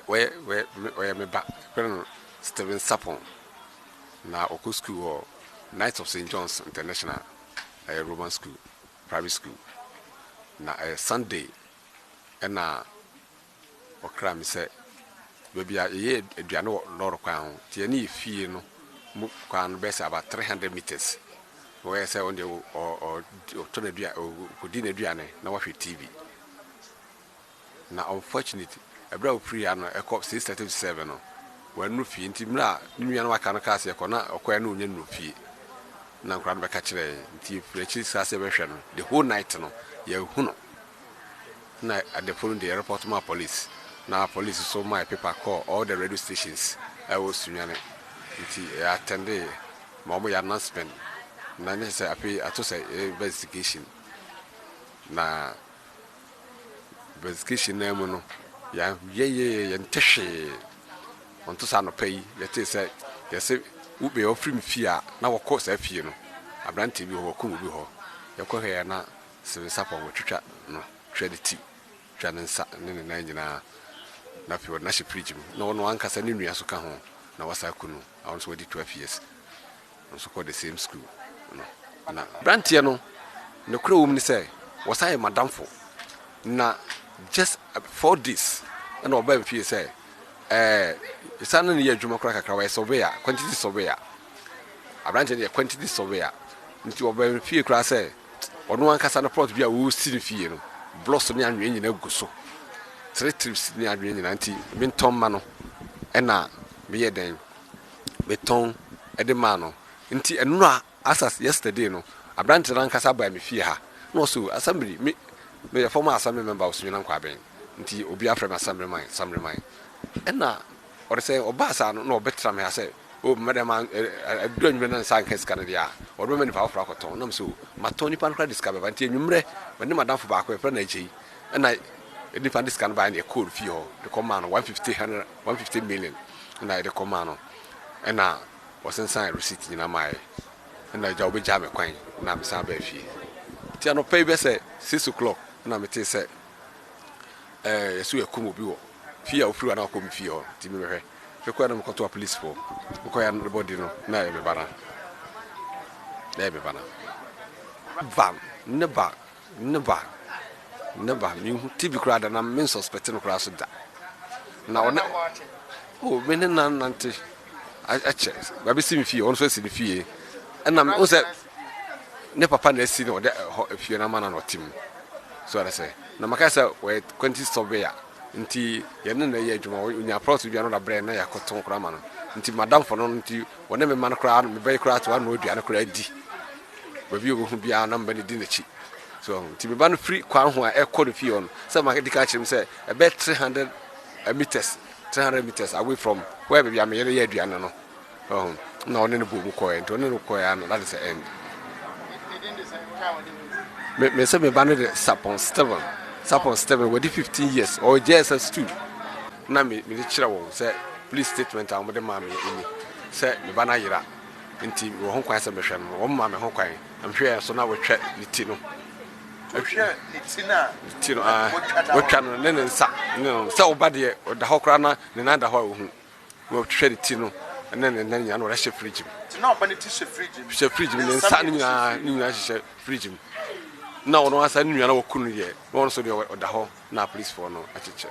where me back Steven Sapon na oku school or Knights of St. John's International Roman school private school na Sunday and na okra me say baby ye aduane lord kwan ho tie na fie no mu kwan be say about 300 meters where say on the or to na dua kodi na aduane na wahwe TV na unfortunately ebra ofri ya no ekop 637 no wanu fie nti mra nua no waka no ka se ekona okwa na onya no fie na nkra no beka kire nti frechi sase behwe no the whole night no ya hu no na at the phone the report my police now police so my paper call all the radio stations I was sunyane nti I attended mama ya announcement na ne say ato say investigation na investigation na mu no ya ye ntehwe on to sa no pay yete say say ube ofrim fie a na wokọ sa fie no abrante bi ho ko bi ho yakọ he na Steven Sapon wotwitwa no credit twanensa ne na nyina na fi na she fridge mu na wono ankasa ne nua so ka ho na wasa kunu awon so wadi 12 years so called the same school no na brantie no ne kura wum ni say wasa madamfo na just 4 days na oba mfie say isa na ne adwuma kura kakra wa surveyor quantity surveyor abrantie ne quantity surveyor nti oba mfie kura say ono ankasa na plot bia wo si fie no blocks ni anwe nyina guso 3 trips ni anwe nyina nti menton ma no ena meye den beton ede ma no nti eno a asas yesterday no abrante ran kasa ba me fie ha no so assembly me former assembly member osumi na nkwa ben nti obi afrem assembly man ena ore say obasa no obetra me ha say o madam adunwe na nsa nke ska dia odo me ni fa afra koton na so matoni pan kra discover nti enwumre wani madam fo ba ko efra na echi ena edi fan discan ba na code fee ho the command 150 million na the command ena wasensan receipt ni na mai ena ja obeja me kwan na me sa ba fie ti ano pay be say 6 o'clock na me te say yesu ekum obi wo fie ofru na akom fie ho ti me hwe ekwa na mkoto police for ko ya body no na e me bana vam never me TV crowd na me suspect no crowd so da na ona oh me na nante a che ba be sim fie on so si fie na me o se ne papa na si no de fie na mana no tim so I say na makasa we quantity surveyor nti ye ne na ye adwuma onya plot bia no da bre na yakoton kra ma no nti madam for no nti wona me man kra me be kra to anu odua na kra di ba bi obo hu bia na mba ne di na chi so nti me ban free kwan ho a ekọ no fie on say ma dika chim say e be 300 meters away from where be am ye adua no na one ne bo mu ko ento ne no ko ya no that is the end me say me ban the Sapon Steven with 15 years or JSS2 na me chira wo say police statement am de ma me ni say me bana yira nti wo ho kwan say me hwe no wo ma me ho kwan am hwe so na wo twa ni ti no hwe ni ti no wo twa no ne nsa no say wo ba de da ho kra na ne na da ho wo hu wo twa ni ti no ne nya no ra she fridge ti na oba ni ti she fridge ne nsa ni nya she fridge na ono asa nua na wokunu ye no so de oda ho na police for no acheche